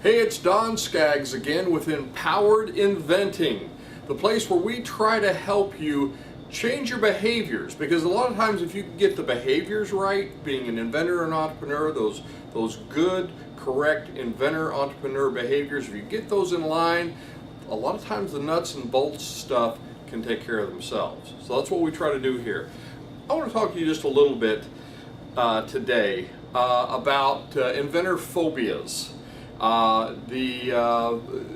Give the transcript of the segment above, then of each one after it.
Hey, it's Don Skaggs again with Empowered Inventing, the place where we try to help you change your behaviors, because a lot of times if you can get the behaviors right, being an inventor and entrepreneur, those good, correct inventor entrepreneur behaviors, if you get those in line, a lot of times the nuts and bolts stuff can take care of themselves. So that's what we try to do here. I want to talk to you just a little bit today about inventor phobias. The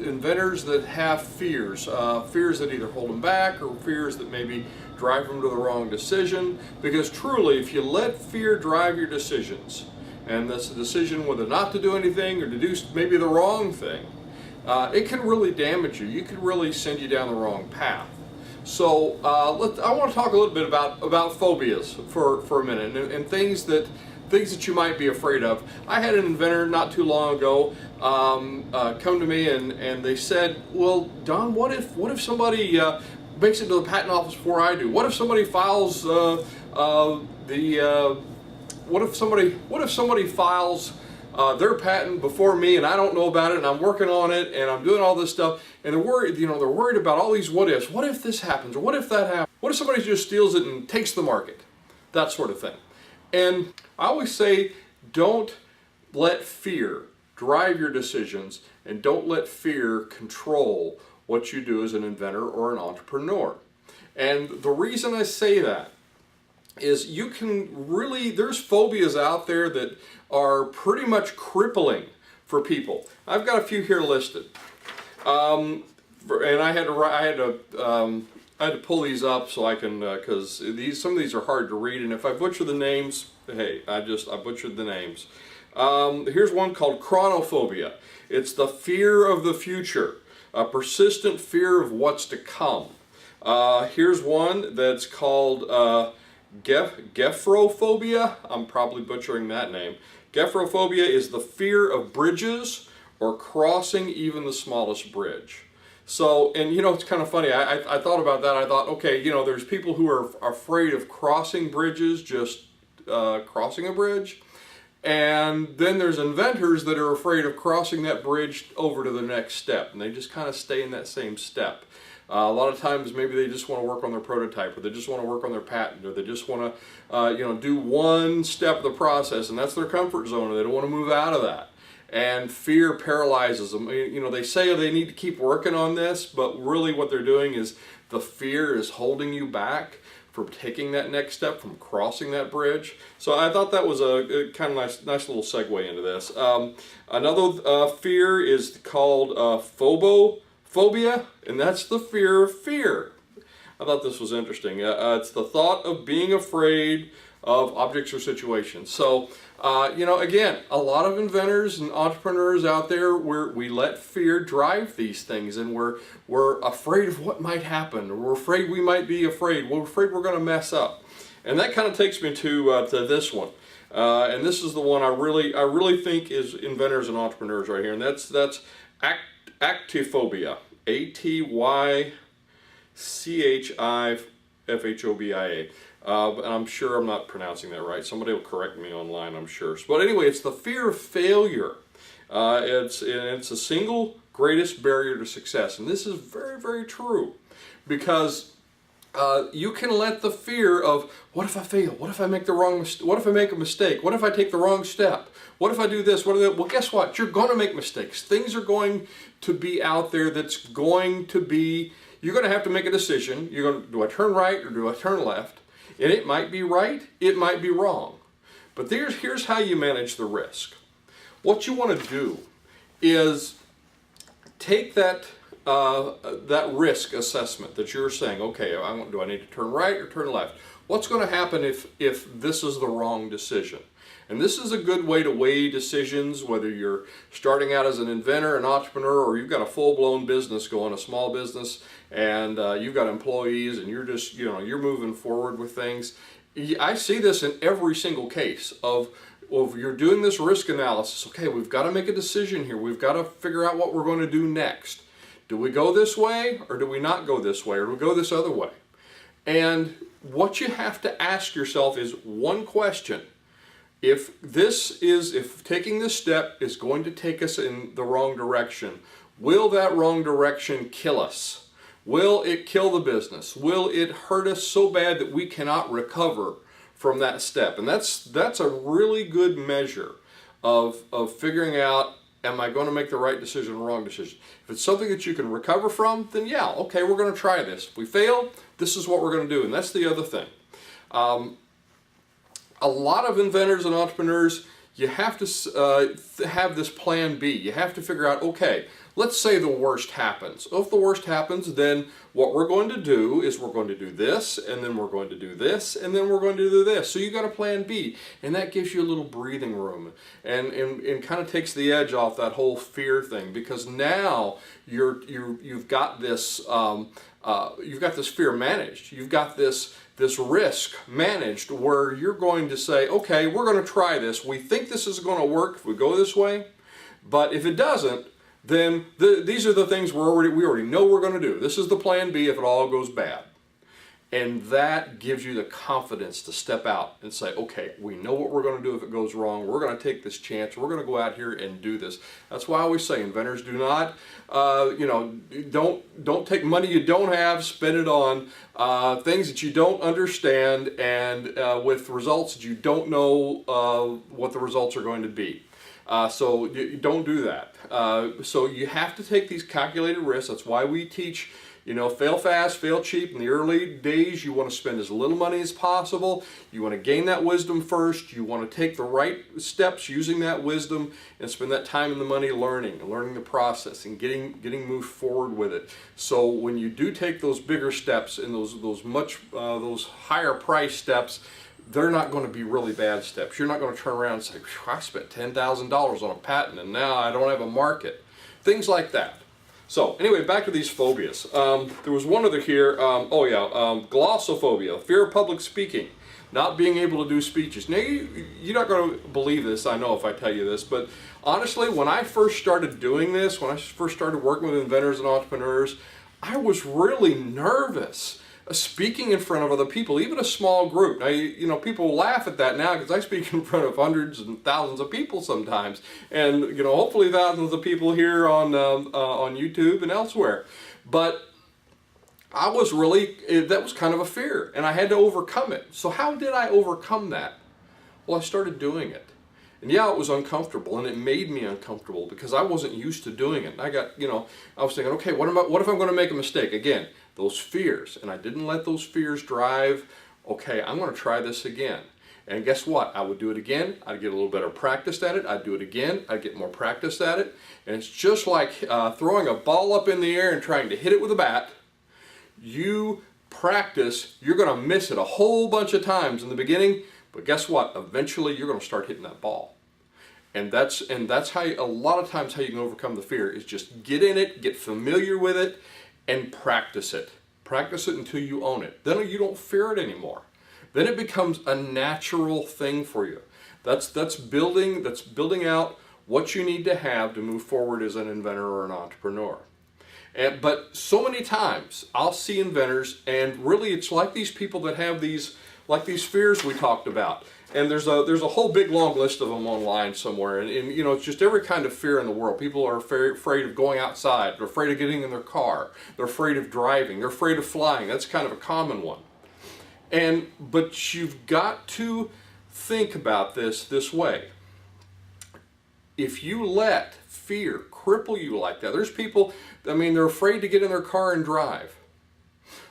inventors that have fears that either hold them back or fears that maybe drive them to the wrong decision. Because truly, if you let fear drive your decisions, and that's a decision whether not to do anything or to do maybe the wrong thing, it can really damage you. You can really send you down the wrong path. So I want to talk a little bit about phobias for a minute, and things that you might be afraid of. I had an inventor not too long ago come to me and they said, "Well, Don, what if somebody makes it to the patent office before I do? What if somebody files what if somebody files their patent before me and I don't know about it, and I'm working on it and I'm doing all this stuff, and they're worried, they're worried about all these what ifs. What if this happens, or what if that happens? What if somebody just steals it and takes the market?" That sort of thing. And I always say, don't let fear drive your decisions, and don't let fear control what you do as an inventor or an entrepreneur. And the reason I say that is there's phobias out there that are pretty much crippling for people. I've got a few here listed. And I had to pull these up so I can, because some of these are hard to read, and if I butcher the names, hey, I butchered the names. Here's one called chronophobia. It's the fear of the future, a persistent fear of what's to come. Here's one that's called gephrophobia. I'm probably butchering that name. Gephrophobia is the fear of bridges or crossing even the smallest bridge. So, and it's kind of funny, I thought about that. I thought, okay, there's people who are afraid of crossing bridges, just crossing a bridge. And then there's inventors that are afraid of crossing that bridge over to the next step, and they just kind of stay in that same step. A lot of times maybe they just want to work on their prototype, or they just want to work on their patent, or they just want to do one step of the process, and that's their comfort zone, and they don't want to move out of that. And fear paralyzes them. They say they need to keep working on this, but really what they're doing is the fear is holding you back from taking that next step, from crossing that bridge. So I thought that was a kind of nice little segue into this. Another fear is called phobophobia, and that's the fear of fear. I thought this was interesting. It's the thought of being afraid of objects or situations. So, again, a lot of inventors and entrepreneurs out there, we let fear drive these things, and we're afraid of what might happen, or we're afraid we might be afraid. We're afraid we're going to mess up, and that kind of takes me to this one, and this is the one I really think is inventors and entrepreneurs right here, and that's actiphobia, ATYCHIFHOBIA. And I'm sure I'm not pronouncing that right. Somebody will correct me online, I'm sure. But anyway, it's the fear of failure. It's a single greatest barrier to success. And this is very, very true. Because you can let the fear of, what if I fail? What if I make what if I make a mistake? What if I take the wrong step? What if I do this? Well, guess what? You're going to make mistakes. Things are going to be out there you're going to have to make a decision. Do I turn right or do I turn left? And it might be right, it might be wrong. But here's how you manage the risk. What you want to do is take that risk assessment that you're saying, okay, do I need to turn right or turn left? What's going to happen if this is the wrong decision? And this is a good way to weigh decisions, whether you're starting out as an inventor, an entrepreneur, or you've got a full-blown business going, a small business, and you've got employees, and you're just, you're moving forward with things. I see this in every single case of you're doing this risk analysis. Okay, we've got to make a decision here. We've got to figure out what we're going to do next. Do we go this way, or do we not go this way, or do we go this other way? And what you have to ask yourself is one question. if taking this step is going to take us in the wrong direction, will that wrong direction kill us? Will it kill the business? Will it hurt us so bad that we cannot recover from that step? And that's a really good measure of figuring out, am I going to make the right decision or wrong decision? If it's something that you can recover from, then yeah, okay, we're going to try this. If we fail, this is what we're going to do. And that's the other thing. A lot of inventors and entrepreneurs, you have to have this plan B. You have to figure out, okay, let's say the worst happens. If the worst happens, then what we're going to do is we're going to do this, and then we're going to do this, and then we're going to do this. So you got a plan B, and that gives you a little breathing room, and kind of takes the edge off that whole fear thing, because now you've got this fear managed. You've got this risk managed, where you're going to say, okay, we're going to try this. We think this is going to work if we go this way, but if it doesn't, then these are the things we already know we're going to do. This is the plan B if it all goes bad. And that gives you the confidence to step out and say, okay, we know what we're going to do if it goes wrong. We're going to take this chance. We're going to go out here and do this. That's why I always say, inventors, do not, don't take money you don't have, spend it on things that you don't understand, and with results that you don't know what the results are going to be. So you don't do that. So you have to take these calculated risks. That's why we teach, fail fast, fail cheap. In the early days, you want to spend as little money as possible. You want to gain that wisdom first. You want to take the right steps using that wisdom and spend that time and the money learning the process and getting moved forward with it. So when you do take those bigger steps and those higher price steps, they're not going to be really bad steps. You're not going to turn around and say, I spent $10,000 on a patent and now I don't have a market. Things like that. So anyway, back to these phobias. There was one other here. Glossophobia, fear of public speaking, not being able to do speeches. Now, you're not going to believe this, I know, if I tell you this, but honestly, when I first started doing this, when I first started working with inventors and entrepreneurs, I was really nervous speaking in front of other people, even a small group. Now, people laugh at that now because I speak in front of hundreds and thousands of people sometimes, and hopefully thousands of people here on YouTube and elsewhere. But I was that was kind of a fear, and I had to overcome it. So how did I overcome that? Well, I started doing it. And yeah, it was uncomfortable, and it made me uncomfortable because I wasn't used to doing it. And I was thinking, okay, what if I'm going to make a mistake? Again, those fears, and I didn't let those fears drive, okay, I'm going to try this again. And guess what? I would do it again. I'd get a little better practice at it. I'd do it again. I'd get more practice at it. And it's just like throwing a ball up in the air and trying to hit it with a bat. You practice, you're going to miss it a whole bunch of times in the beginning, but guess what? Eventually you're going to start hitting that ball. And that's how a lot of times how you can overcome the fear is just get in it, get familiar with it, and practice it. Practice it until you own it. Then you don't fear it anymore. Then it becomes a natural thing for you. That's building out what you need to have to move forward as an inventor or an entrepreneur. But so many times I'll see inventors, and really it's like these people that have these fears we talked about. And there's a whole big long list of them online somewhere, and it's just every kind of fear in the world. People are afraid of going outside. They're afraid of getting in their car. They're afraid of driving. They're afraid of flying. That's kind of a common one. But you've got to think about this way. If you let fear cripple you like that, there's people, they're afraid to get in their car and drive.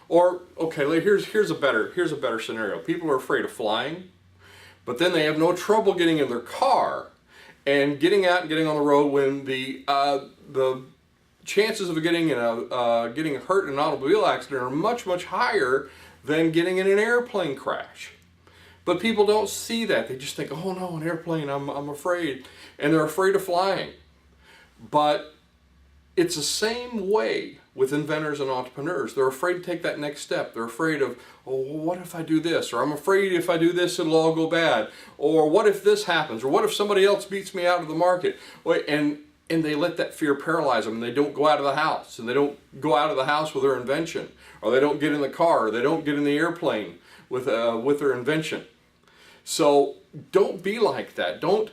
Or, okay, here's a better scenario. People are afraid of flying, but then they have no trouble getting in their car and getting out and getting on the road when the chances of getting hurt in an automobile accident are much, much higher than getting in an airplane crash. But people don't see that. They just think, oh no, an airplane, I'm afraid. And they're afraid of flying. But it's the same way with inventors and entrepreneurs. They're afraid to take that next step. They're afraid of, oh, what if I do this? Or I'm afraid if I do this, it'll all go bad. Or what if this happens? Or what if somebody else beats me out of the market? And they let that fear paralyze them, and they don't go out of the house. And they don't go out of the house with their invention. Or they don't get in the car. Or they don't get in the airplane with their invention. So don't be like that. Don't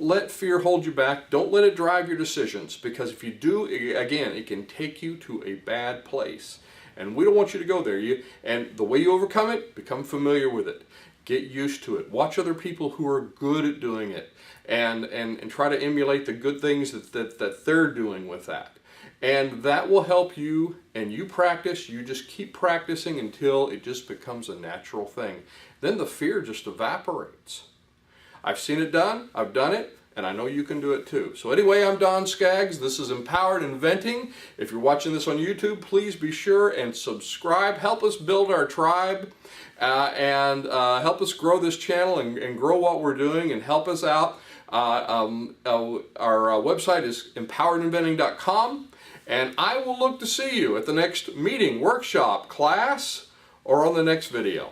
let fear hold you back. Don't let it drive your decisions, because if you do, again, it can take you to a bad place. And we don't want you to go there. And the way you overcome it, become familiar with it. Get used to it. Watch other people who are good at doing it, and try to emulate the good things that they're doing with that. And that will help you, and you practice. You just keep practicing until it just becomes a natural thing. Then the fear just evaporates. I've seen it done, I've done it, and I know you can do it too. So anyway, I'm Don Skaggs. This is Empowered Inventing. If you're watching this on YouTube, please be sure and subscribe. Help us build our tribe, and help us grow this channel and grow what we're doing, and help us out. Our website is empoweredinventing.com, and I will look to see you at the next meeting, workshop, class, or on the next video.